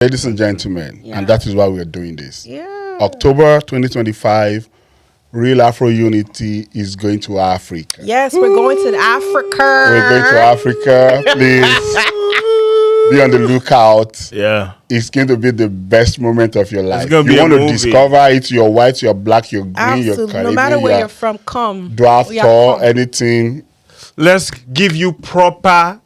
Ladies and gentlemen, and that is why we are doing this. Yeah. October 2025, Real Afro Unity is going to Africa. Yes, we're going to Africa. We're going to Africa. Please be on the lookout. Yeah. It's going to be the best moment of your life. It's gonna be you a want to movie. discover it, you're white, you're black, you're green, Absolutely. you're Caribbean, No matter where you're from, come. draft Yeah, or come. anything. Let's give you proper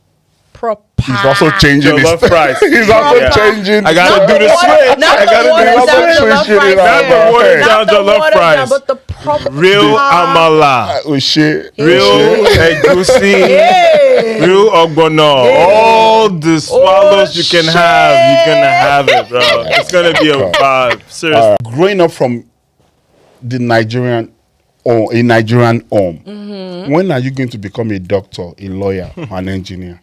He's also changing his jollof fries. He's also Yeah. changing. I gotta do the switch. Not I the gotta watered do down the switch. jollof fries. Not the watered down Not the jollof watered down, fries. but the proper Real amala. Oh shit. Real egusi. Real ogbono. All the swallows you can have, you're gonna have it, bro. It's gonna be a vibe. Seriously. Growing up from the Nigerian or a Nigerian home, when are you going to become a doctor, a lawyer, an engineer?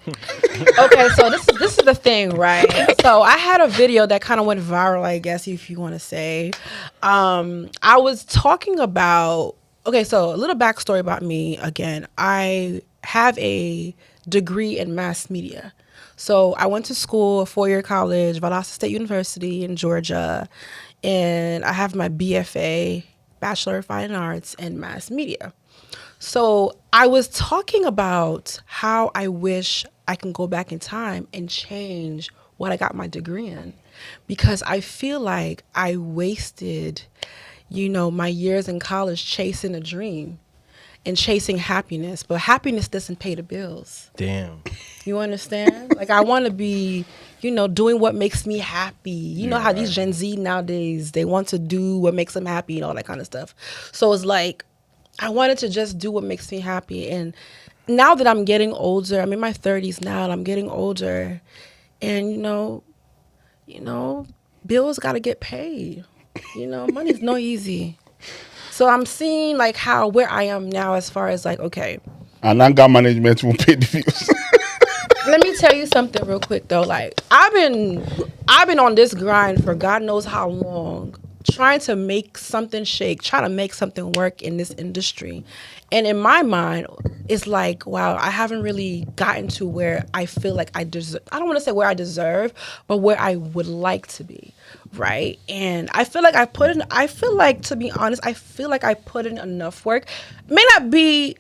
Okay, so this is the thing, right? So I had a video that kind of went viral, I guess, if you want to say. I was talking about, okay, so a little backstory about me. Again, I have a degree in mass media. So I went to school, a 4-year college, Valdosta State University in Georgia, and I have my BFA, Bachelor of Fine Arts in Mass Media. So I was talking about how I wish I can go back in time and change what I got my degree in, because I feel like I wasted, my years in college chasing a dream and chasing happiness, but happiness doesn't pay the bills. Damn. You understand? Like, I want to be, doing what makes me happy. You know how these Gen Z nowadays, they want to do what makes them happy and all that kind of stuff. So it's like, I wanted to just do what makes me happy. And now that I'm getting older, I'm in my 30s now, and I'm getting older. And, bills got to get paid. Money's no easy. So I'm seeing, like, where I am now as far as, like, okay. And anger management will pay the bills. Let me tell you something real quick though. Like, I've been on this grind for God knows how long, trying to make something shake, trying to make something work in this industry. And in my mind, it's like, wow, I haven't really gotten to where I feel like I deserve. I don't want to say where I deserve, but where I would like to be, right? And I feel like to be honest, I feel like I put in enough work. May not be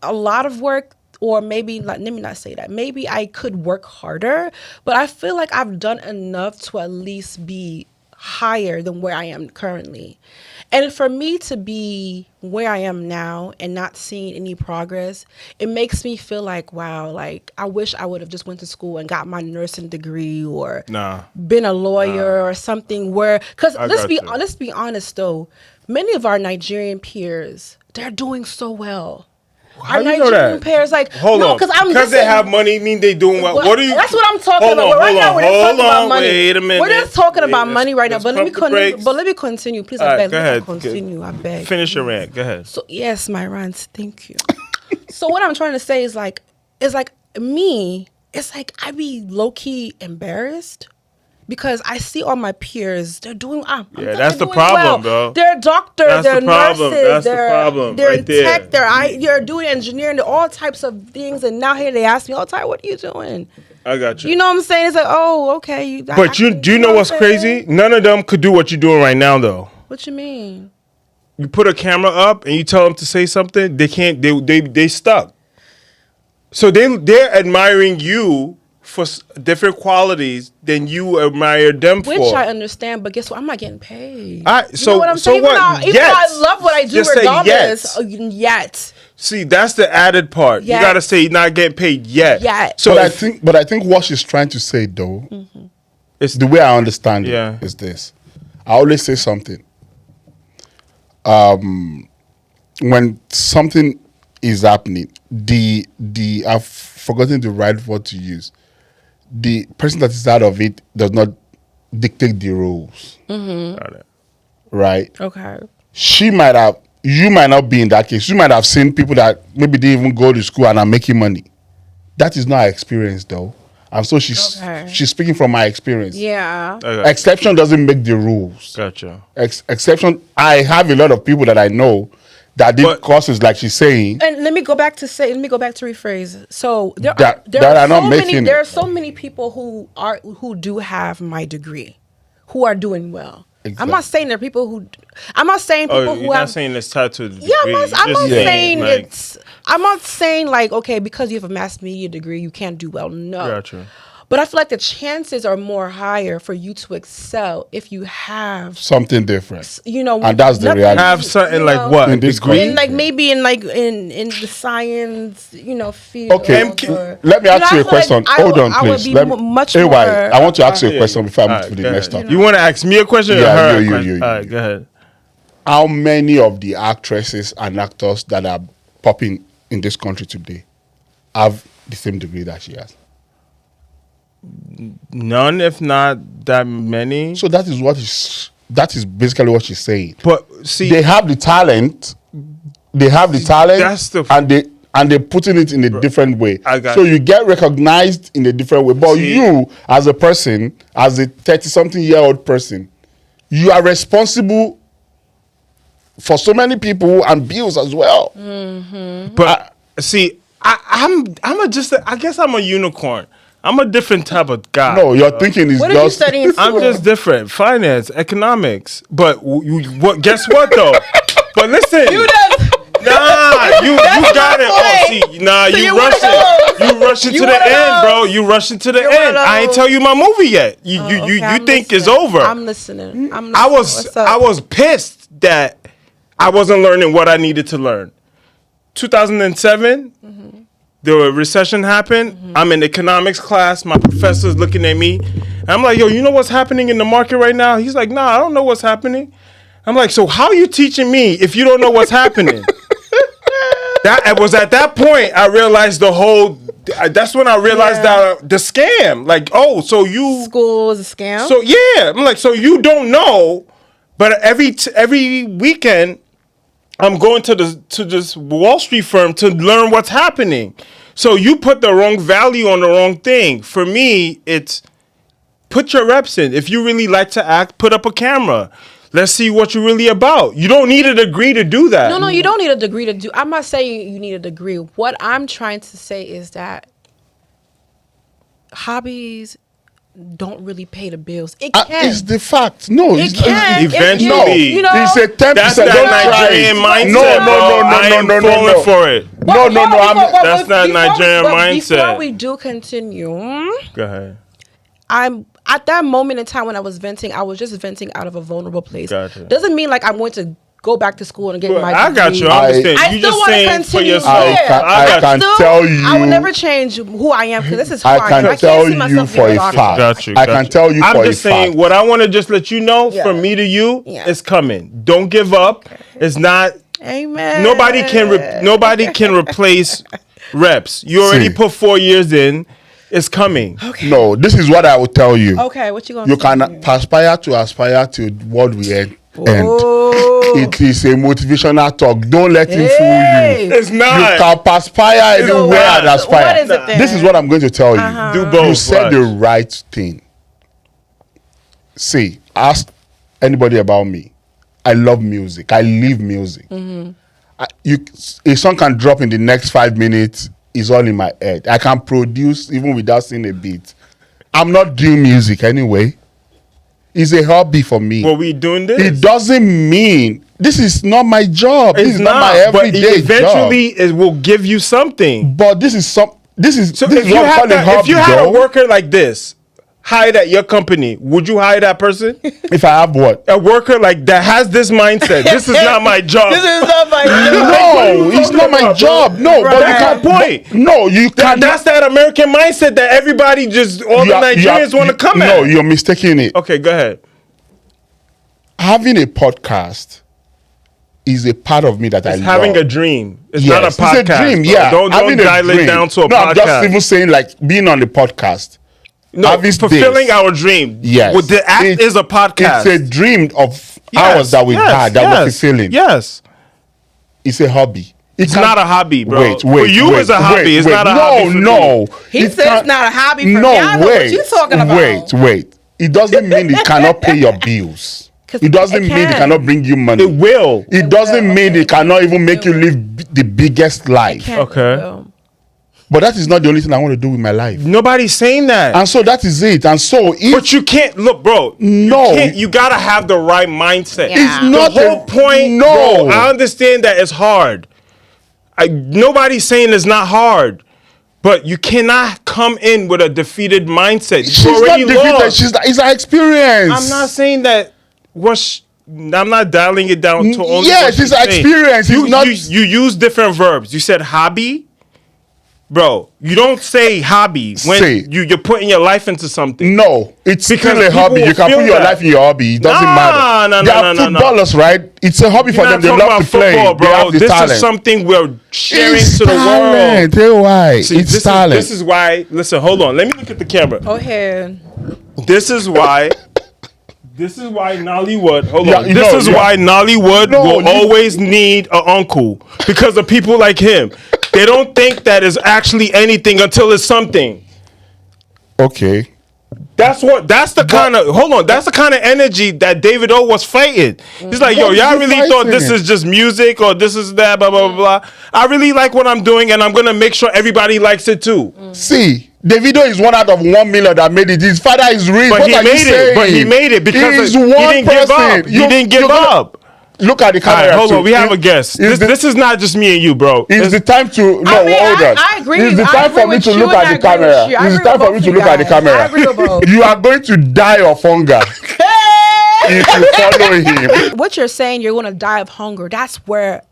a lot of work, or maybe, let me not say that. Maybe I could work harder, but I feel like I've done enough to at least be higher than where I am currently. And for me to be where I am now and not seeing any progress, it makes me feel like, wow, like, I wish I would have just went to school and got my nursing degree or been a lawyer or something because let's be honest though, many of our Nigerian peers, they're doing so well. How Our do you know Nigerian that? peers, like, Hold on. because they have money mean they doing well. What are you? That's what I'm talking about. Right now, we're just talking about money. Wait a minute. We're just talking about money right now. But let me continue, please. I beg. Go ahead. Continue. I beg. Finish your rant. Go ahead. So yes, my rant. Thank you. So what I'm trying to say is like me. It's like I be low key embarrassed. Because I see all my peers, they're doing. That's the problem, bro. They're doctors, they're nurses, That's the problem. They're right in there. tech, they're doing engineering, they're all types of things. And now here they ask me, "Oh, Ty, what are you doing?" I got you. You know what I'm saying? It's like, oh, okay. But do you know what's crazy? None of them could do what you're doing right now, though. What you mean? You put a camera up and you tell them to say something, they can't. They stuck. So they're admiring you for different qualities than you admire them for. Which I understand, but guess what? I'm not getting paid. You know what I'm saying? Even though I love what I do regardless. Yet. See, that's the added part. Yet. You gotta say you're not getting paid yet. So I think what she's trying to say though, it's the way I understand it is this. I always say something. When something is happening, I've forgotten the right word to use. The person that is out of it does not dictate the rules. Right? Okay. You might not be in that case. You might have seen people that maybe didn't even go to school and are making money. That is not our experience though. And so she's speaking from my experience. Yeah. Exception doesn't make the rules. Gotcha. Exception, I have a lot of people that I know that did But- courses, like she's saying. And let me go back to rephrase. So there That are not making there it. are so many people who do have my degree, who are doing well. I'm Exactly. not saying there are people who. I'm not saying people Oh, who you're have. not saying it's tied to the degree. Yeah, I'm You're not just saying like, it's. I'm not saying like, okay, because you have a mass media degree, you can't do well. No. Gotcha. But I feel like the chances are more higher for you to excel if you have, Something different. and that's the reality. Have something like know, what? In this degree? in like maybe in the science, field. Okay, or- let me You know, ask I you a feel like question. I Hold would- on, I would please. be Let me, much AY, more. I want to ask you a question before I move Alright, to the go next ahead. topic. You want to ask me a question or Yeah, her a you. question? All right, go ahead. How many of the actresses and actors that are popping in this country today have the same degree that she has? None, if not that many. So that is basically what she's saying. But see, They have the talent. That's the- and they're putting it in a different way. I got So you. you get recognized in a different way. But See- you, as a person, as a 30-something-year-old person, you are responsible for so many people and bills as well. but see, I guess I'm a unicorn. I'm a different type of guy. No, your thinking is What did you just study in school? I'm just different. Finance, economics. But guess what though? But listen. You got it. Oh, see, So you you're one of rushing. those. You rushing to You're the one of end, bro. those. You rushing to the You're one end. of I ain't those. tell you my movie yet. You Okay, I'm think it's listening. over. I'm listening. I What's up? was pissed that I wasn't learning what I needed to learn. 2007, the recession happened. I'm in economics class. My professor's looking at me. And I'm like, yo, you know what's happening in the market right now? He's like, nah, I don't know what's happening. I'm like, so how are you teaching me if you don't know what's happening? That it was at that point I realized that's when I realized that the scam. Like, oh, so you School is a scam. so yeah, I'm like, so you don't know, but every weekend, I'm going to this Wall Street firm to learn what's happening. So you put the wrong value on the wrong thing. For me, it's put your reps in. If you really like to act, put up a camera. Let's see what you're really about. You don't need a degree to do that. No, you don't need a degree to do. I'm not saying you need a degree. What I'm trying to say is that hobbies don't really pay the bills. It can. it's the fact. No, It can. Eventually. no. You know, It's a 10%. That's Don't that try Nigerian it. mindset, bro. I am falling for it. That's not Nigerian mindset. Before we do continue, Go ahead. I'm at that moment in time when I was venting. I was just venting out of a vulnerable place. Gotcha. Doesn't mean like I'm going to go back to school and get Well, my. I got you. degree. I understand. I You still just want to saying for continue. yourself. I can tell you. I will never change who I am because this is who I, I am. can I tell can't see you myself for being a doctor. fact. Got you. I can tell you I'm for a just saying fact. what I want to just let you know Yeah. from me to you Yeah. is coming. Don't give up. It's not. Amen. Nobody can replace reps. You already See. put 4 years in. It's coming. No, this is what I will tell you. Okay, what you gonna You say? can aspire to what we end. Oh. It is a motivational talk. Don't let him fool Hey. you. It's not. You can aspire anywhere and what? aspire. What is it then? This is what I'm going to tell you. Do both. You said Watch. the right thing. See, ask anybody about me. I love music. I live music. A song can drop in the next 5 minutes. It's all in my head. I can produce even without seeing a beat. I'm not doing music anyway. It's a hobby for me. Well, we doing this. It doesn't mean this is not my job. This It's is not my everyday but eventually job. it will give you something. But this is So this if is you what I'm calling hobby, if you had a though. worker like this hired at your company, would you hire that person? If I have what? A worker like that has this mindset. This is not my job. This is not my No, it's not my job. No, but you That's can't. the point. No, you can't. That's that American mindset that everybody just all the Nigerians want to come no, at. No, you're mistaking it. Okay, go ahead. Having a podcast is a part of me that I It's love. having a dream. It's Yes, not a podcast. It's a dream, bro. yeah. Don't Having a dial it dream. down to a no, podcast. I'm just even saying like being on the podcast. No, having fulfilling this. our dream. Yes. With the act is a podcast. It's a dream of Yes, ours that we yes, had that yes, we're fulfilling. Yes. It's a hobby. It's not a hobby, bro. Wait, For you, it's a hobby. It's not a hobby for me. No, He it said can't- it's not a hobby for no, me. I know wait, what you talking about. Wait. It doesn't mean it cannot pay your bills. It doesn't mean it cannot bring you money. It will. It doesn't mean it cannot even make you live the biggest life. Okay. But that is not the only thing I want to do with my life. Nobody's saying that. And so that is it. And so if But you can't look, bro. No. You gotta have the right mindset. Yeah. it's not The whole point. No. Bro, I understand that it's hard. Nobody's saying it's not hard. But you cannot come in with a defeated mindset. She's You already not defeated. lost. It's her experience. I'm not saying that. I'm not dialing it down to only. Yes, what it's you her say. experience. It's not. You use different verbs. You said hobby, bro. You don't say hobby when you're putting your life into something. No, it's Because still a people hobby. will You can feel put your that. life in your hobby. It doesn't matter. No. They are footballers, right? It's a hobby for You're them. not They talking love about to play. football, They have bro. the This talent. is something we're sharing It's to the world. talent. Hey, why? See, It's talent. This is why. Listen, hold on. Let me look at the camera. Go ahead. This is why. This is why Nollywood. Hold Yeah, on. you This know, is yeah. why Nollywood No, will you- always need an uncle because of people like him. They don't think that is actually anything until it's something. Okay. That's the kind of that's the kind of energy that David O was fighting. He's like, yo, What y'all is he really thought this fighting? is just music or this is that, blah, blah, blah, blah. I really like what I'm doing and I'm gonna make sure everybody likes it too. See, Davido is one out of 1 million that made it. His father is rich. But What he are you made it. saying? But he made it because He's he one didn't give person. up. He didn't give up. Look at the All right, camera. hold too. on. We have a guest. This is not just me and you, bro. It's the time to no. I mean, hold on. I agree It's with- the I time agree for me with to you look and at I the agree with camera. you. I It's the agree time with for me both to you look at the guys. I camera. agree with both. You are going to die of hunger if you follow him. What you're saying, you're gonna die of hunger. That's where.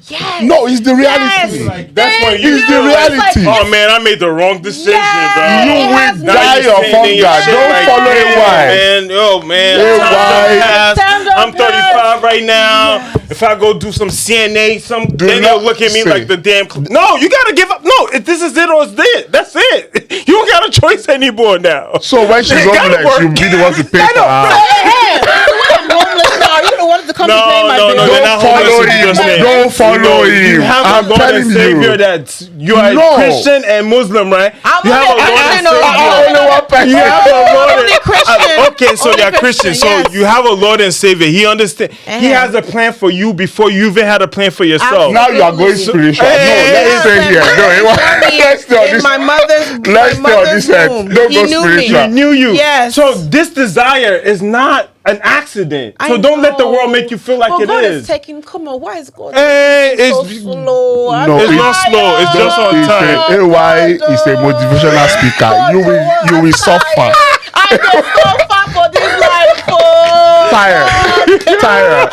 Yes. No, it's the reality. Yes. Like, that's when you It's the feel like, reality. oh man, I made the wrong decision, Yes. bro. You It has will no- die you're of saying your hunger. shit Don't like, follow yeah, him. Why? Man, yo, man. Yeah, time why? done passed. Time done I'm 35 right now. If I go do some CNA, then they'll not look at me say. like the damn. No, you gotta give up. No, if this is it or it's it. That's it. You don't got a choice anymore now. So when she's It gotta homeless, work. you'll be the one to pay for her. Hey, I'm homeless now. You're the one to come to pay my No, bills. they're Don't not follow homeless in him. Jesus' name. Don't follow You him. have I'm a Lord telling and Savior you. that you are No. a Christian and Muslim, right? I'm You have a only- Lord I and know- Savior. Only one person. You have a Lord Only and Christian. okay, so Only you're Christian. So yes. you have a Lord and Savior. He understands. He Uh-huh. has a plan for you before you even had a plan for yourself. Now you are going spiritual. No, let's stay here. No, let's stay on in this. my mother's, Let's my stay on mother's this head. womb. Don't He go knew spiritual. He knew you. Yes. So this desire is not an accident. So I don't let the know. world make you feel like But it God is. taking. Come on, why is God Hey, so it's slow? I'm No, It's not tired. slow. It's just on time. AY is a motivational speaker. You will suffer. I can suffer for this life. Oh, Tired.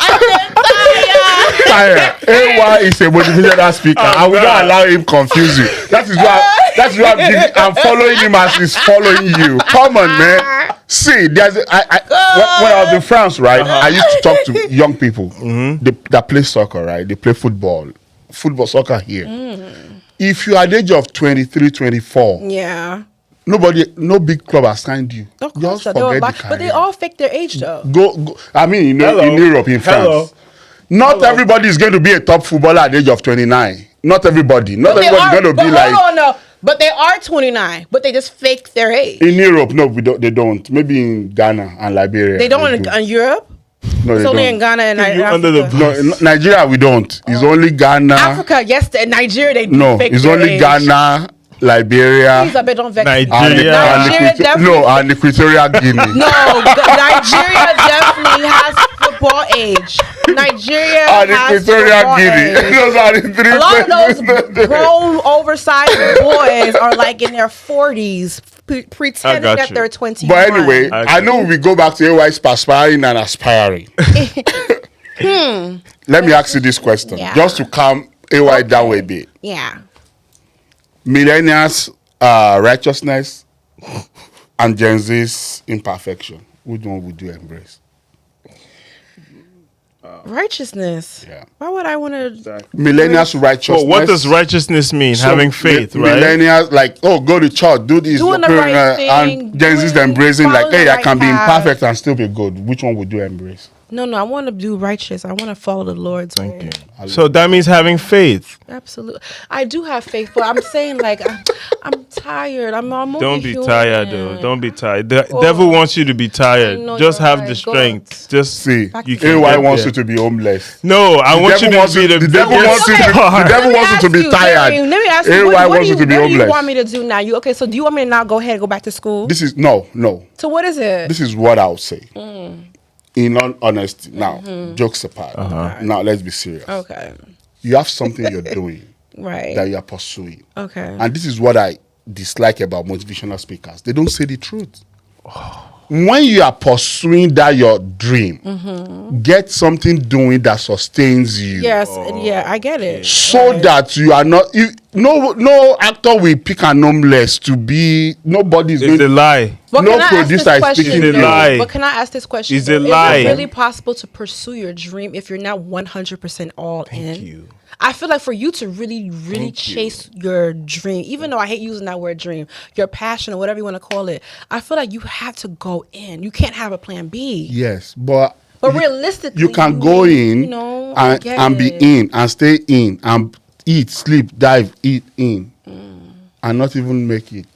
Tired. AY is a motivational speaker. I will not allow him confuse you. That is why I'm following him as he's following you. Come on, man. See, when I was in France, right, I used to talk to young people that play soccer, right? They play football, soccer here. If you are at the age of 23, 24, Yeah. no big club has signed you. Of course, Just so they were forget the but they career. all fake their age though. Go. I mean, in Hello. Europe, in France. Hello. Not everybody is going to be a top footballer at the age of 29. Not everybody. Not But everybody is going to but be like. hold on, no. But they are 29, but they just fake their age. In Europe, no, they don't. Maybe in Ghana and Liberia. They don't do. in Europe. No, It's they only don't. in Ghana and You under the Africa. No, in Nigeria we don't. It's only Ghana. Africa, yes, in Nigeria they do No, fake it's their only age. Ghana, Liberia, Please, I bet don't vex me. Nigeria. and Equatorial Guinea. No, Nigeria definitely has football age. Nigeria And has Equatorial football Guinea. age. Those are the three A lot of places. those grown, oversized boys are like in their 40s, pretending got that you. they're 21. But anyway, Okay. I know we go back to AY's perspiring and aspiring. Let me ask you this question, Yeah. just to calm AY down a bit. Yeah. Millennials' righteousness and Gen Z's imperfection. Which one would you embrace? Righteousness. Yeah. Why would I want to? Millennials' righteousness. Well, what does righteousness mean? So, Having faith, right? Millennials, like, go to church, do this, Doing the right thing, and Gen Z's doing- embracing, like, following hey, the I right can be path. imperfect and still be good. Which one would you embrace? No, I want to do righteous. I want to follow the Lord's way. So that means having faith. Absolutely. I do have faith, but I'm saying like I'm tired. I'm only Don't be human. tired, though. Don't be tired. The devil wants you to be I tired. know Just you're have right. the strength. Just See, you to can AY get wants there. you to be homeless. No, I want you devil to wants be you- the the devil biggest wants you to- star. the devil Let me wants you to ask be you, tired. Let me ask you, AY what wants do you to be what do you homeless. want me to do now? So do you want me to now go ahead and go back to school? This is no. So what is it? This is what I'll say. In all honesty, now Mm-hmm. jokes apart. Now let's be serious. Okay. You have something you're doing Right. that you are pursuing, Okay. and this is what I dislike about motivational speakers. They don't say the truth. When you are pursuing that your dream, get something doing that sustains you. Yes. Yeah, I get it. So Right. that you are not no actor will pick an homeless to be nobody is It's a going lie. But no can I ask producer this is question, speaking It's a though? lie. But can I ask this question? It's though? a lie. Is it really possible to pursue your dream if you're not 100% all in? you. I feel like for you to really chase your dream, even though I hate using that word dream, your passion or whatever you want to call it, I feel like you have to go in. You can't have a plan B. yes, but Realistically, you can go in I get and be it. in and stay in and eat, sleep, dive, eat in, and not even make it.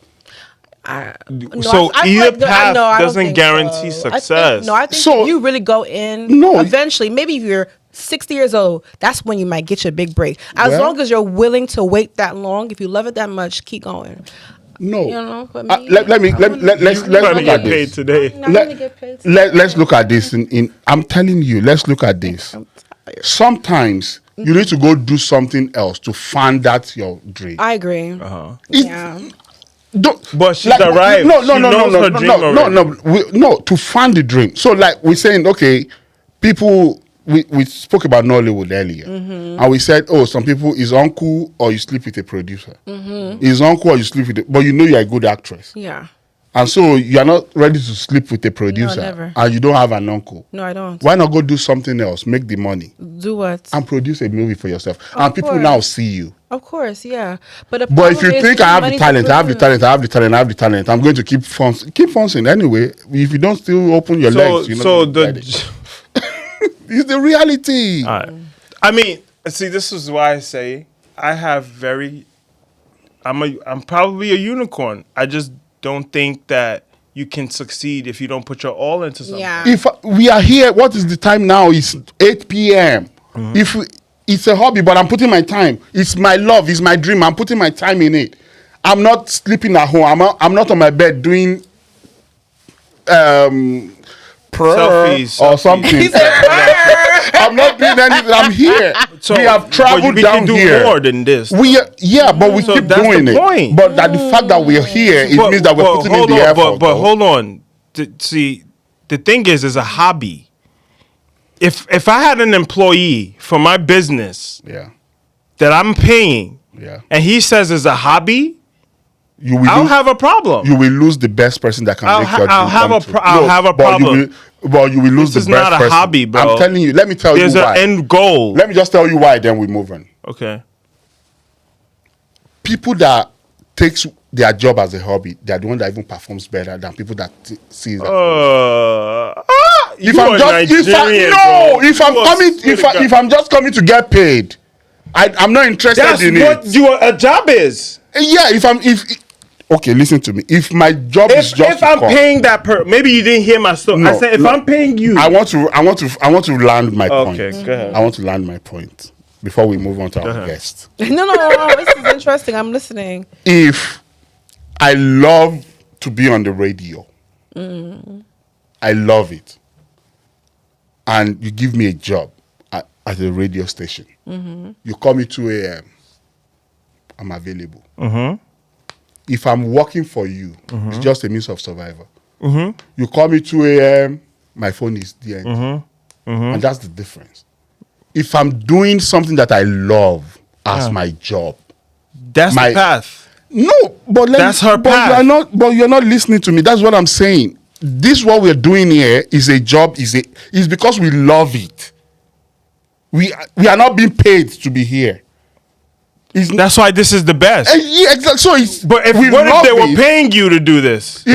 So either path I don't doesn't think guarantee so. success. I think So- if you really go in, No. eventually, maybe if you're 60 years old, that's when you might get your big break. As Well- long as you're willing to wait that long, if you love it that much, keep going. No, You know, but me, let's I wanna- let's Trying to look get at paid this. today. I'm Let- gonna get paid. Let's look at this. I'm telling you, let's look at this. I'm tired. Sometimes you need to go do something else to find that your dream. I agree. It- Yeah. Don't, But she's arrived. No, She no, no, knows no, her no, dream no, no, already. no, no. To find the dream. So, like we're saying, okay, people. We spoke about Nollywood earlier, and we said, oh, some people is uncle or you sleep with a producer. Is uncle or you sleep with, but you know you're a good actress, Yeah. and so you are not ready to sleep with a producer, never. and you don't have an uncle. No, I don't. Why not go do something else, make the money, Do what? and produce a movie for yourself, and people course. now see you. Of course, yeah. But the But if you problem is think the I have the money to talent, I have the produce. talent, I have the talent, I have the talent, I'm going to keep function anyway. If you don't still open your legs, you're not So gonna get it. It's the reality. I mean, see, this is why I say I'm probably a unicorn. I just don't think that you can succeed if you don't put your all into something. Yeah. If we are here, what is the time now? It's 8 p.m. If it's a hobby, but I'm putting my time. It's my love. It's my dream. I'm putting my time in it. I'm not sleeping at home. I'm not on my bed doing prayer Selfies, or selfies. something. I'm not doing anything. I'm here. So, we have but traveled we down can do here. more than this. But we So keep that's doing the it. point. But that the fact that we're here, it means that we're putting in hold the on, effort. But though. hold on. See, the thing is a hobby. If I had an employee for my business Yeah, that I'm paying, yeah. and he says it's a hobby, You will I'll lose, have a problem. you will lose the best person that can I'll make ha- your dream I'll have come a true. pro- I'll have a problem. But you will lose This the is best not a person. hobby, bro. I'm telling you. Let me tell There's you an why. end goal. Let me just tell you why. Then we move on. Okay. People that takes their job as a hobby, they are the one that even performs better than people that see it as a hobby. You If I'm are just Nigerian, no, bro. if I'm You are coming, swear to God. if I'm just coming to get paid, I'm not interested That's in what it. your a job is. Yeah, okay, listen to me. If my job is just If to I'm come, paying that maybe you didn't hear my story. I No, said if no. I'm paying you. I want to land my point. Okay, go ahead. I want to land my point before we move on to our guest. No. This is interesting. I'm listening. If I love to be on the radio, I love it, and you give me a job at a radio station, you call me 2 a.m., I'm available. If I'm working for you, it's just a means of survival. You call me 2 a.m., my phone is there. And that's the difference. If I'm doing something that I love as my job, That's my- the path. no, but That's her path. You're not listening to me. That's what I'm saying. This what we're doing here is a job. Is because we love it. We are not being paid to be here. That's why this is the best. Yeah, exactly. So it's. But what if love they were it. paying you to do this?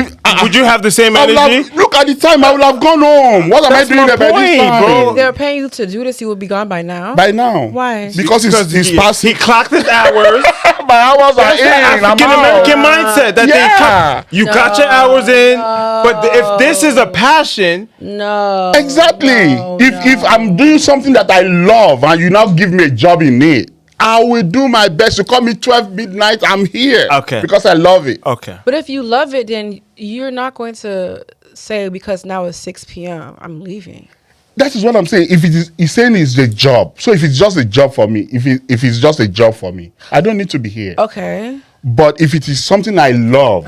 Would you have the same I would energy? have, look at the time. I would have gone home. What am I That's doing my there by this point, time? bro. If they were paying you to do this, you would be gone by now. By now. Why? Because it's he passing. clocked his hours. My hours are That's the in. I'm African out. American mindset that Yeah. you got your hours in. But if this is a passion, No. Exactly. No, if I'm doing something that I love and you now give me a job in it, I will do my best. You call me 12 midnight, I'm here. Okay. Because I love it. okay. But if you love it, then you're not going to say because now it's 6 p.m. I'm leaving. That is what I'm saying. If it is, he's saying it's a job. So if it's just a job for me, if it's just a job for me, I don't need to be here. Okay. But if it is something I love,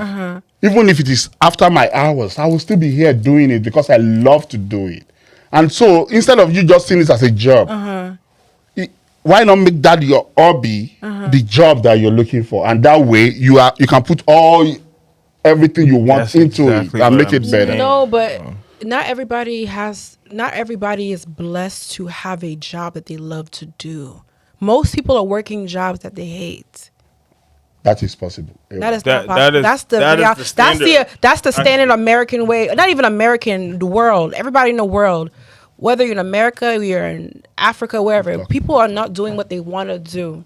even if it is after my hours, I will still be here doing it because I love to do it. And so instead of you just seeing it as a job, why not make that your hobby, the job that you're looking for, and that way you can put everything you want That's into exactly it and what make I'm it better. saying. No, but not everybody is blessed to have a job that they love to do. Most people are working jobs that they hate. That is possible. That is That- not possible. that is the standard. That's the standard American way. Not even American, the world. Everybody in the world, whether you're in America, you're in Africa, wherever, people are not doing what they want to do.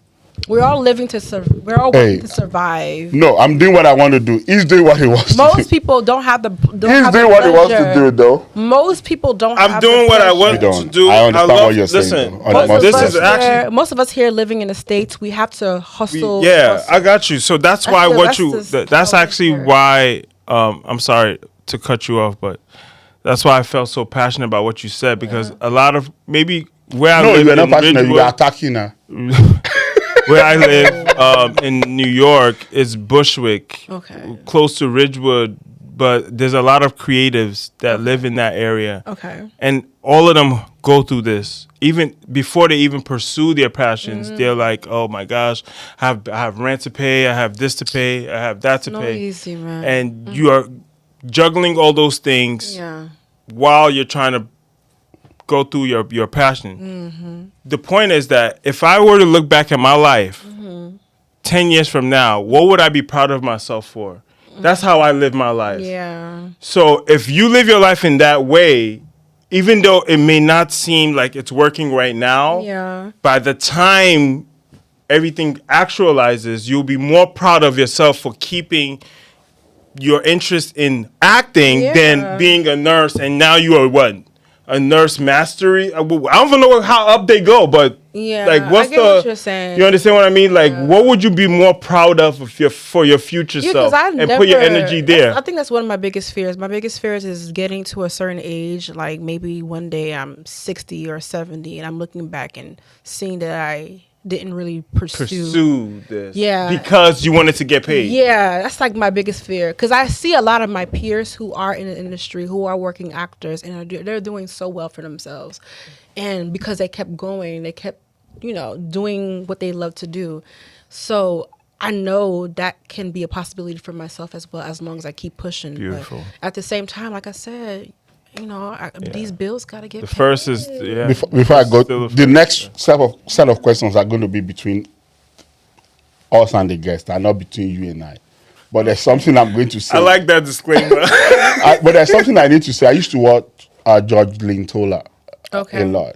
We're all living to survive. We're all working to survive. No, I'm doing what I want to do. He's doing what he wants to do. Most people don't have the. He's doing what he wants to do, though. Most people don't. I'm have doing the what I pleasure. want You to don't. do. I understand love, what you're saying, listen, though. On most- the this most is part. actually Most of us here living in the States, we have to hustle. yeah. hustle. I got you. So that's why the- what that's you. the That's how it actually works. why. I'm sorry to cut you off, but that's why I felt so passionate about what you said because a lot of maybe where I No, live you are not in passionate. You Ridgewood- are attacking her. where I live in New York is Bushwick, Okay. close to Ridgewood, but there's a lot of creatives that live in that area. Okay. And all of them go through this. Even before they even pursue their passions, they're like, "Oh my gosh, I have rent to pay, I have this to pay, I have that to No pay." easy, man. And you are juggling all those things Yeah. while you're trying to go through your passion. The point is that if I were to look back at my life 10 years from now, what would I be proud of myself for? That's how I live my life. Yeah. So if you live your life in that way, even though it may not seem like it's working right now, Yeah. by the time everything actualizes, you'll be more proud of yourself for keeping your interest in acting Yeah. than being a nurse. And now you are what? A nurse mastery? I don't even know how up they go, but Yeah, like, what's I get what you're saying. You understand what I mean? Like, what would you be more proud of for your future Yeah, self, 'cause I and put your energy there? I think that's one of my biggest fears. My biggest fears is getting to a certain age, like maybe one day I'm 60 or 70, and I'm looking back and seeing that I didn't really Pursue this, Yeah. because you wanted to get paid. Yeah, that's like my biggest fear because I see a lot of my peers who are in the industry, who are working actors, and they're doing so well for themselves. And because they kept going, they kept, doing what they love to do. So I know that can be a possibility for myself as well, as long as I keep pushing. Beautiful. But at the same time, like I said, these bills got to get The paid. first is Before I go, Still a the first. next set of questions are going to be between us and the guest, and not between you and I. But there's something I'm going to say. I like that disclaimer. But there's something I need to say. I used to watch George Lintola Okay. a lot,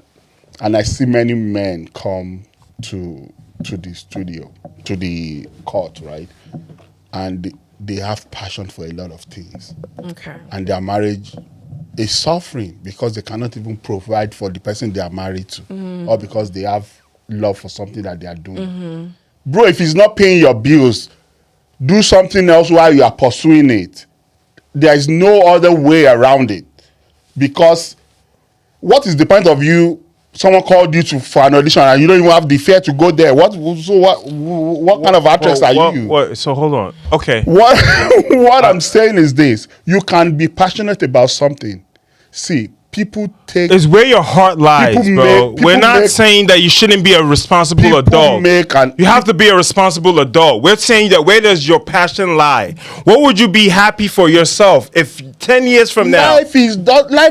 and I see many men come to the studio, to the court, right? And they have passion for a lot of things, Okay. and their marriage is suffering because they cannot even provide for the person they are married to, or because they have love for something that they are doing. Bro, if he's not paying your bills, do something else while you are pursuing it. There is no other way around it. Because what is the point of you? Someone called you for an audition and you don't even have the fare to go there. What kind of actress are you? So hold on. Okay. What I'm saying is this: you can be passionate about something. See, people take. It's where your heart lies, People bro. make- We're people not make- saying that you shouldn't be a responsible People adult. You have to be a responsible adult. We're saying that where does your passion lie? What would you be happy for yourself if 10 years from now? Life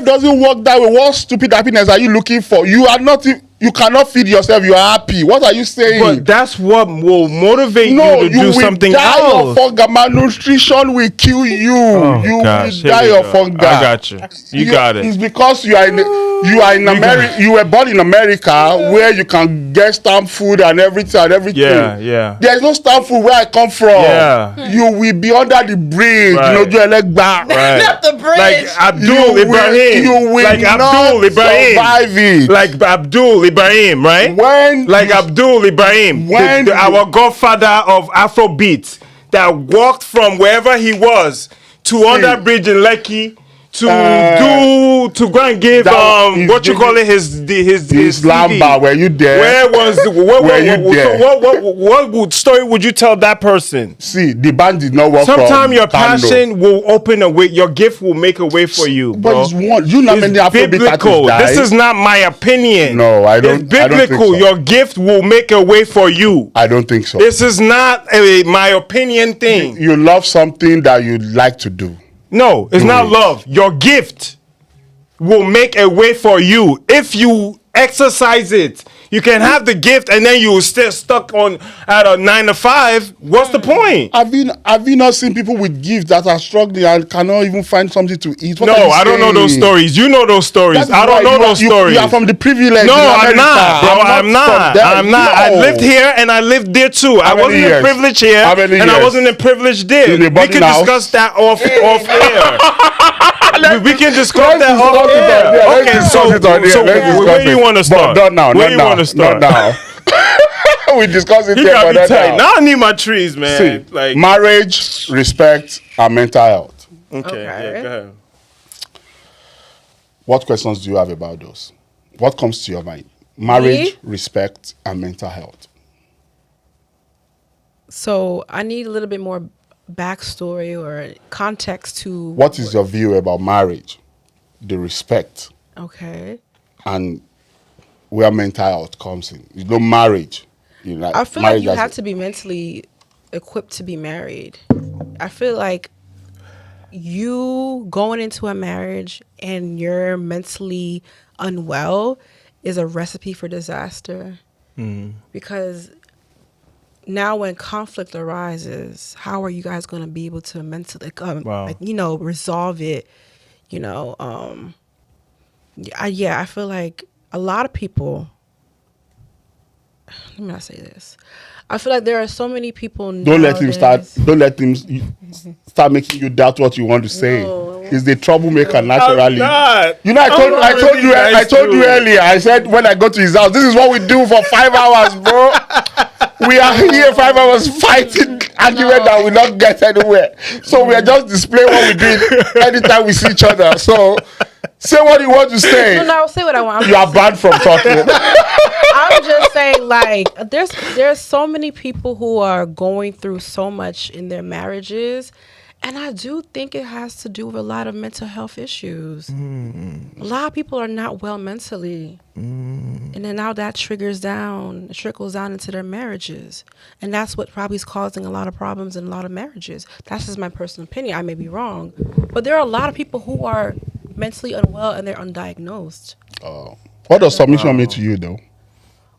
doesn't work that way. What stupid happiness are you looking for? You are not. You cannot feed yourself. You are happy. What are you saying? But that's what will motivate you to do will something die else. of hunger. Malnutrition will kill you. You Gosh, will die here we of go. hunger. I got you. You got it. It's because you are in America. You were born in America where you can get stamp food and everything. Yeah. There's no stamp food where I come from. Yeah. You will be under the bridge. Right. You know, you like Right. Not the bridge. Like Abdul Ibrahim. You will like not Abdul Ibrahim. survive it. Like Abdul Ibrahim, right? Like Abdul Ibrahim, our godfather of Afrobeat, that walked from wherever he was to under bridge in Lekki to go and give what you call it his Lamba. Were you there? Where was what story would you tell that person? See, the band did not work. Sometimes your passion will open a way. Your gift will make a way for you, bro. But it's one. You know how many Afrobeat biblical. artists died? This is not my opinion. No, I don't. It's biblical. I don't think so. Your gift will make a way for you. I don't think so. This is not my opinion thing. You love something that you like to do. No, it's not love. Your gift will make a way for you if you exercise it. You can have the gift and then you will stay stuck on at a 9 to 5. What's the point? Have you not seen people with gifts that are struggling and cannot even find something to eat? What No, I don't know those stories. You know those stories. I don't know those stories. You are from the privilege. No, I'm not, bro. I'm not. I'm not. I No. lived here and I lived there too. I many wasn't in years? privilege here How many and I years? wasn't in privilege there. In We a can boarding house? discuss that off air. We can discuss that off discuss it on air. there. Let's Okay, discuss it on there. so Let's discuss where do you it. want to start? But not now. Where Not you now. want to start? Not now. We discuss it You there. got But me not tight. now. Now I need my trees, man. See, Like marriage, respect, and mental health. okay, yeah, go ahead. What questions do you have about those? What comes to your mind? Marriage, Me? respect, and mental health. So I need a little bit more backstory or context to What is your view about marriage, the respect, Okay. and where mental health comes in? You know, marriage. You know, I feel like marriage you as have a- to be mentally equipped to be married. I feel like you going into a marriage and you're mentally unwell is a recipe for disaster. Because now when conflict arises, how are you guys going to be able to mentally resolve it? I feel like a lot of people, let me not say this. I feel like there are so many people Don't let him start making you doubt what you want to say. No. He's the troublemaker naturally. not. You know, I told really you nice dude. earlier. I said when I go to his house, this is what we do for 5 hours, bro. We are here 5 hours fighting argument that will not get anywhere. So we are just displaying what we do anytime we see each other. So say what you want to say. No, say what I want. You are banned from talking. I'm just saying, like, there's so many people who are going through so much in their marriages, and I do think it has to do with a lot of mental health issues. A lot of people are not well mentally, and then now that trickles down into their marriages, and that's what probably is causing a lot of problems in a lot of marriages. That's just my personal opinion. I may be wrong, but there are a lot of people who are mentally unwell and they're undiagnosed. What does submission mean to you, though?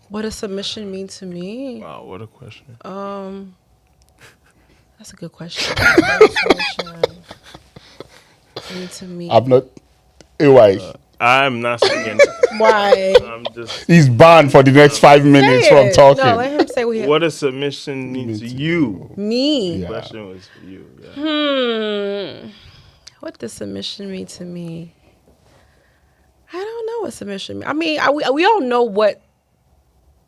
What does submission mean to me? Wow, what a question. That's a good question. What does submission mean to me? I'm not. AY. I'm not singing. Why? I'm just. He's banned for the next 5 minutes Say from it. talking. No, let him say what he. What does submission mean to you? Me. Yeah. The question was for you. Yeah. What does submission mean to me? I don't know what submission means. I mean, we all know what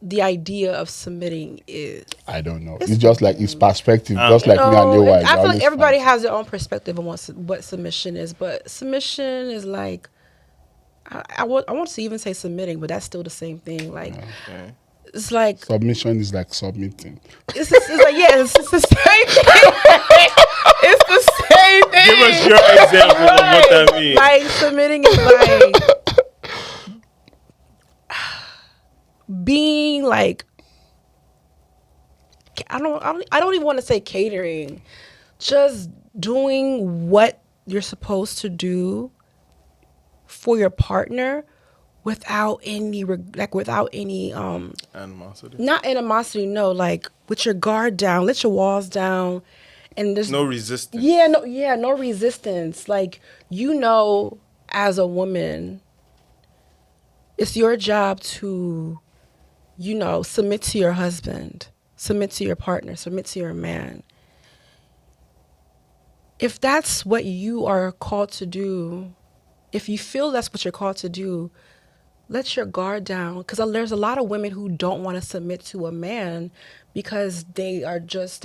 the idea of submitting is. I don't know. It's just like his perspective, just like me and No, AY. I feel like everybody has their own perspective on what submission is, but submission is like, I want to even say submitting, but that's still the same thing. Like, it's like Submission is like submitting. it's like it's the same thing. It's the same thing. Give us your example of what that means. Like submitting is like being like I don't even want to say catering. Just doing what you're supposed to do for your partner without any without any Animosity. not animosity, no, like with your guard down, let your walls down, and there's No resistance. no resistance. Like, as a woman, it's your job to, submit to your husband, submit to your partner, submit to your man. If that's what you are called to do, if you feel that's what you're called to do, let your guard down. Because there's a lot of women who don't want to submit to a man because they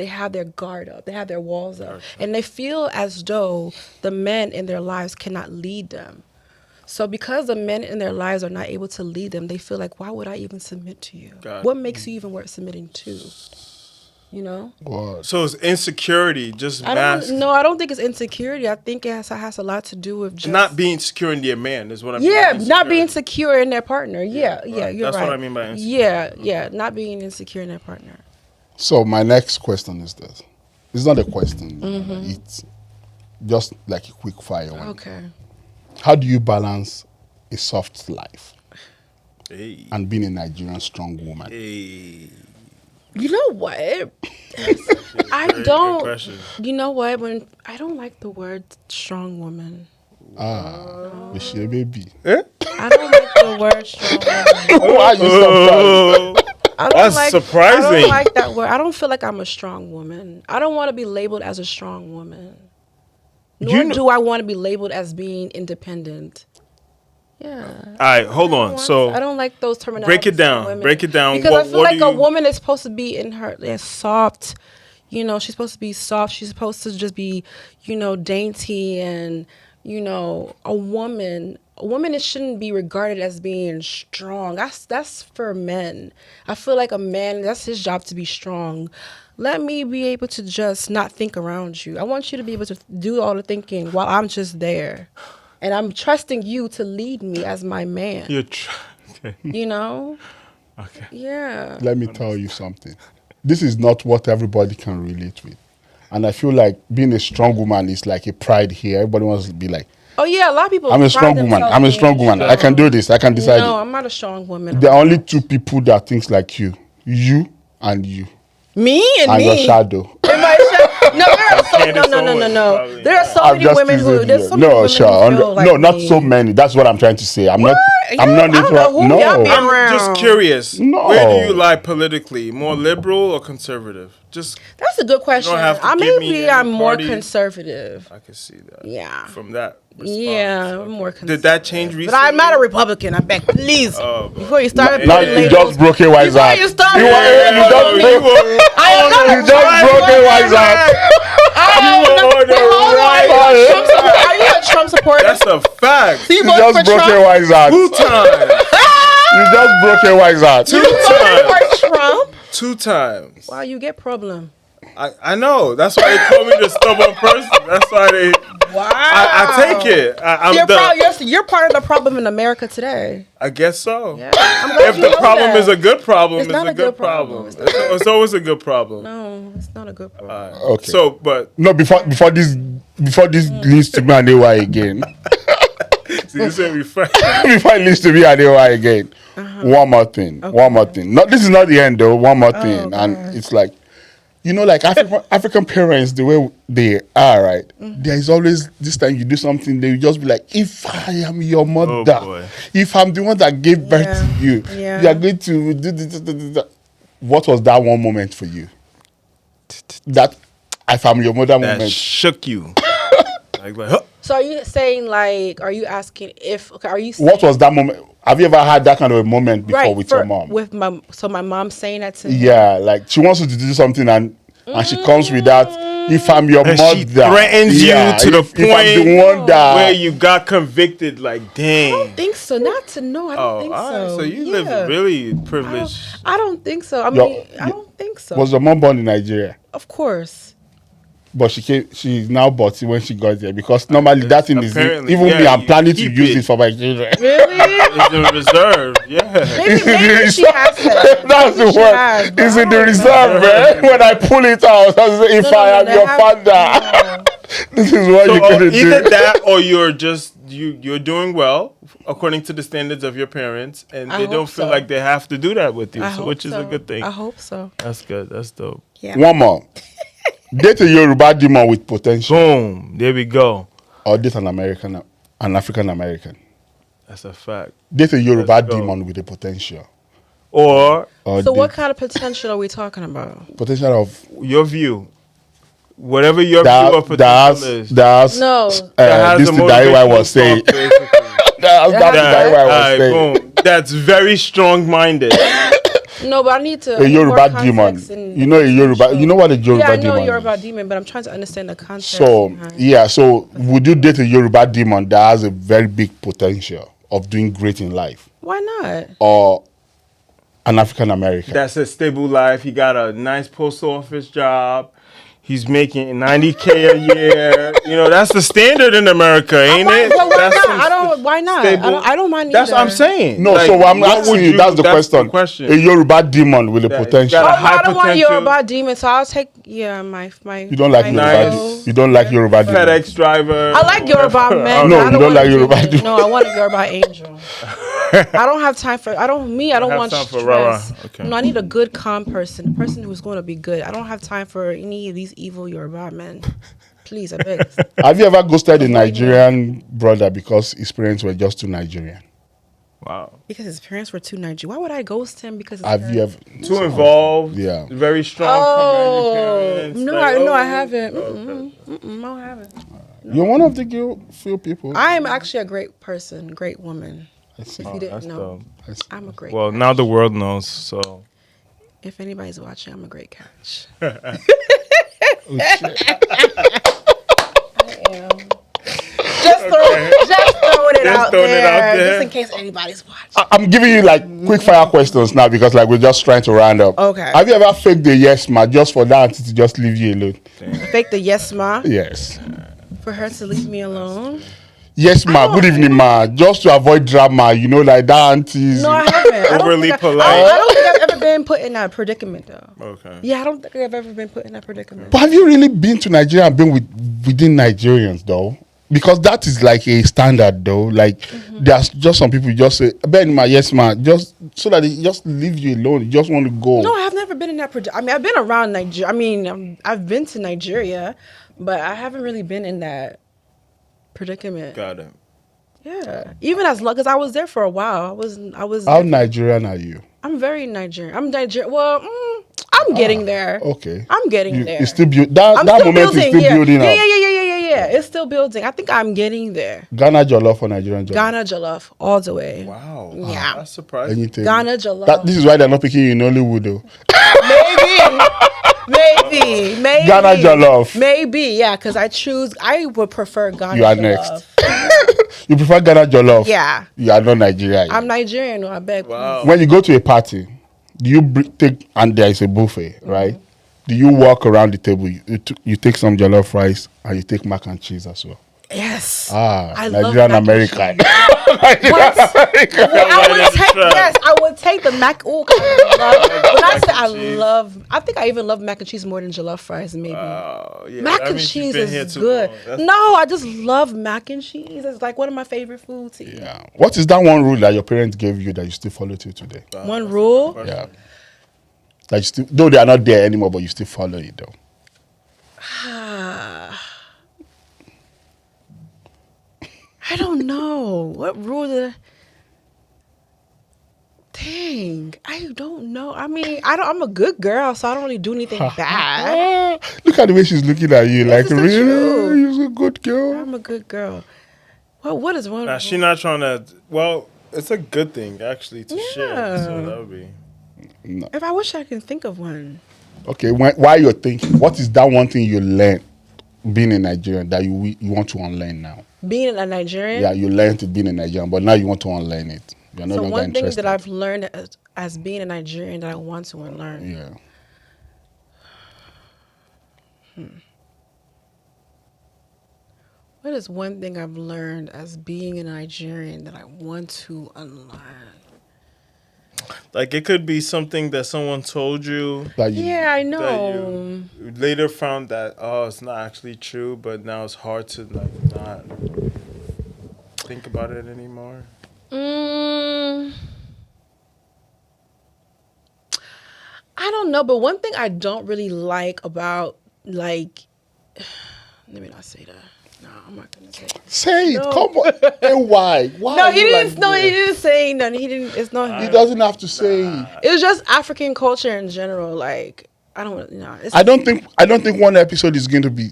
have their guard up, they have their walls up, and they feel as though the men in their lives cannot lead them. So because the men in their lives are not able to lead them, they feel like, why would I even submit to you? What makes you even worth submitting to? What? So it's insecurity, just I masked. don't think it's insecurity. I think it has a lot to do with just Not being secure in their man is what I mean. yeah, by not being insecurity. secure in their partner. Yeah, right. you're That's right. what I mean by insecure. Yeah, not being insecure in their partner. So my next question is this. It's not a question. It's just like a quick fire one. Okay. How do you balance a soft life Hey. and being a Nigerian strong woman? Hey. You know what? I Very good don't. question. You know what? When I don't like the word strong woman. Is she a baby? I don't like the word strong woman. Why are you surprised? I don't That's I surprising. don't like that word. I don't feel like I'm a strong woman. I don't want to be labeled as a strong woman. Nor do I want to be labeled as being independent. Yeah. All right, hold on. So I don't like those terminologies. break it down. for women. Break it down. Because I feel What like do a you- woman is supposed to be in her soft. She's supposed to be soft. She's supposed to just be, dainty and, a woman. A woman shouldn't be regarded as being strong. That's for men. I feel like a man, that's his job to be strong. Let me be able to just not think around you. I want you to be able to do all the thinking while I'm just there. And I'm trusting you to lead me as my man. Okay. Okay. Yeah. Let me tell you something. This is not what everybody can relate with. And I feel like being a strong woman is like a pride here. Everybody wants to be like, Oh yeah, a lot of people. I'm a pride strong woman. themselves I'm a being strong woman. strong. I can do this. I can decide. No, I'm not a strong woman. There are only two people that thinks like you. You and you. Me and And me. your shadow. Am I no, there are so Candace no. Owens, There are so I'm many just women teasing who. you. There's so many No, women sure. who feel like No, not me. so many. That's what I'm trying to say. I'm not. Yeah, I'm not. I don't know who no. y'all be I'm around. just curious. No. Where do you lie politically? More liberal or conservative? Just That's a good question. have to I give me maybe any I'm more party. conservative. I can see that. Yeah. From that response. Yeah, Okay. I'm more Did conservative. that change recently? But I'm not a Republican. I beg, please. Before you start Now putting you labels. just broke a wise Before out. you start You putting are- you labels just on me. broke- I am not a You just broke a wise out. Are you a Trump supporter? That's a fact. So you You voted just for broke a Trump? wise out. 2 times. You just broke a wise out. Two You voted times. for Trump? 2 times. Wow, you get problem. I know. That's why they call me the stubborn person. That's why they. Wow. I take it. I'm You're part of the problem in America today. I guess so. Yeah. I'm glad If you the know problem that. is a good problem, it's not a good problem. It's It's always a good problem. No, it's not a good problem. Okay. So, but No, before this leads to me and AY again. see, you say refresh. Before it leads to me and AY again. One more thing. One more thing. No, this is not the end though. One more thing. And it's like, like African parents, the way they are, right? There is always this time you do something, they will just be like, if I am your mother, boy. if I'm the one that gave birth to you, Yeah. you are going to do this. What was that one moment for you? That if I'm your mother That moment. shook you. like, huh. So are you saying are you asking if are you saying, What was that moment? Have you ever had that kind of a moment before with your mom? With my mom saying that to me? Yeah, like she wants you to do something and she comes with that. If I'm your And mother, she threatens you to the if I'm the point one that where you got convicted, like, I dang. don't think so. Not to know. I don't think all right, so. so you Yeah. live really privileged. I don't think so. I Yo, mean, I don't think so. was your mom born in Nigeria, Of course. but she's now bought it when she got there because normally that thing is apparently, even me. yeah, I'm you planning to keep use it. it for my children. Really? It's in reserve, yeah. Maybe she has that. That's the Maybe she word. has, but It's I in the don't reserve, man. When I pull it out, I say, if I am they your have- father, no. this is what So you're gonna either do. that or you're just you're doing well according to the standards of your parents, and I they don't hope feel so. like they have to do that with you, I so hope which is a so. good thing. I hope so. That's good. That's dope. Yeah. One more. Date a Yoruba demon with potential, Boom. There we go. or date an African American. That's a fact. Date a Yoruba Let's go. demon with a potential, Or or So what date kind of potential are we talking about? potential of your view, whatever your view of potential is. that's No. That has this a thing that AY was motivational saying. talk, basically. That's That the has- guy I was Alright, saying. boom. That's very strong-minded. No, but I need to. A I need more Yoruba demon. context and You know a Yoruba. potential. You know what a Yoruba Yeah, I know demon Yoruba is. demon, but I'm trying to understand the context. So behind- yeah, so would you date a Yoruba demon that has a very big potential of doing great in life, Why not? or an African American? That's a stable life. He got a nice post office job. He's making $90K a year. You know, that's the standard in America, ain't it? But why That's not? some I don't. Why not? stable- I don't mind That's either. what I'm saying. No, Like, so I'm what asking would you. That's the the question. A Yoruba demon with a That- potential. got Oh, a no, high I don't want potential. Yoruba demon, so I'll take my. You don't like my Yoruba. Nice. You don't like Yoruba demon. FedEx driver. I like Yoruba whatever. men. No, but I you don't don't want like a Yoruba demon. demon. No, I want a Yoruba angel. I don't have time for. I don't have want time for rah-rah. stress. Okay. No, I need a good, calm person. A person who's going to be good. I don't have time for any of these evil Yoruba men. Please, I beg. Have you ever ghosted a Avoid Nigerian brother because his parents were just too Nigerian? Wow. Because his parents were too Nigerian. Why would I ghost him? Because his Have you parents- ever? Too involved. Yeah. Very strong. Oh parents. no, Like, no, I oh, haven't. okay. No, I haven't. You're one of the few people. I am actually a great person, great woman. I see. If you didn't That's know, dope. I see. I'm a great. Well, catch. now the world knows. So If anybody's watching, I'm a great catch. Oh, shit. I am. Just throwing it out throwing it there, out there. just in case anybody's watching. I'm giving you like quick fire questions now because like we're just trying to round up. Okay. Have you ever faked the yes ma just for that auntie to just leave you alone? Fake the yes ma Yes. for her to leave me alone. Yes ma. don't- Good evening ma. Just to avoid drama, you know, like that aunties. No, I haven't. I don't Overly think polite. I don't think I've ever been put in that predicament though. okay. Yeah, I don't think I've ever been put in that predicament. But have you really been to Nigeria and been within Nigerians though? Because that is like a standard though. Like there's just some people just say, Ben ma, yes ma, just so that they just leave you alone. You just want to go. No, I have never been in that. I mean, I've been around Nigeria. I mean, I've been to Nigeria, but I haven't really been in that predicament. Got it. Yeah, even as long as I was there for a while, I was. How Nigerian are you? I'm very Nigerian. I'm Nigerian. Well, I'm getting there. Okay. I'm getting there. It's still that I'm that still moment building. is still Yeah. building yeah, up. yeah. It's still building. I think I'm getting there. Ghana Jollof or Nigerian Jollof? Ghana Jollof all the way. Wow. Yeah. That's surprising. Anything. Ghana Jollof. This is why they're not picking you in Hollywood though. Maybe. Ghana Jollof. Maybe, yeah, because I would prefer Ghana You are Jollof. next. You prefer Ghana Jollof? Yeah. You are not Nigerian. I'm Nigerian, I beg. Wow. When you go to a party, do you take, and there is a buffet, right? Do you walk around the table? You take some jollof rice and you take mac and cheese as well? Yes. I love Nigerian mac and American. What? Right I would take the mac. Ooh, 'cause I think I even love mac and cheese more than jollof fries, maybe. Yeah, Mac that and means cheese you've been here is too good. long. That's- No, I just love mac and cheese. It's like one of my favorite foods to eat. Yeah. What is that one rule that your parents gave you that you still follow till today? One rule. Yeah. That you still, though they are not there anymore, but you still follow it though. I don't know. What rule did I... Dang, I don't know. I mean, I'm a good girl, so I don't really do anything bad. Look at the way she's looking at you. Like, is the really? truth. You're a good girl. I'm a good girl. Well, what is one? Nah, she not trying to. Well, it's a good thing actually to share. So Yeah. that would be. If I wish I can think of one. Okay, while you're thinking, what is that one thing you learned being in Nigeria that you want to unlearn now? Being a Nigerian. Yeah, you learned it being in Nigeria, but now you want to unlearn it. You're no So longer one thing interested. that I've learned as being a Nigerian that I want to unlearn. Yeah. What is one thing I've learned as being a Nigerian that I want to unlearn? Like it could be something that someone told you Like you, Yeah, I that know. you later found that it's not actually true, but now it's hard to like not. think about it anymore? I don't know, but one thing I don't really like about like, let me not say that. No, I'm not gonna say it. Say it. No. Come on. And why? Why? No, are he you didn't. like No, he this? didn't say nothing. He didn't. It's not. He doesn't have to say it. It was just African culture in general. Like I don't. It's, I don't think one episode is going to be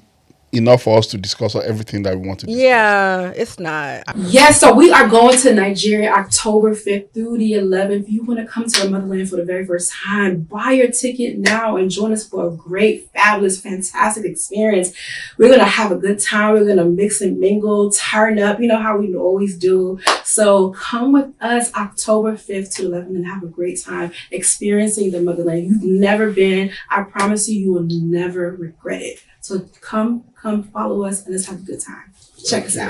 enough for us to discuss everything that we want to discuss. Yeah, it's not. Yes, so we are going to Nigeria October 5th through the 11th. If you want to come to the motherland for the very first time, buy your ticket now and join us for a great, fabulous, fantastic experience. We're going to have a good time. We're going to mix and mingle, turn up, you know how we always do. So come with us October 5th to 11th and have a great time experiencing the motherland. You've never been. I promise you, you will never regret it. So come follow us and let's have a good time. Check us out.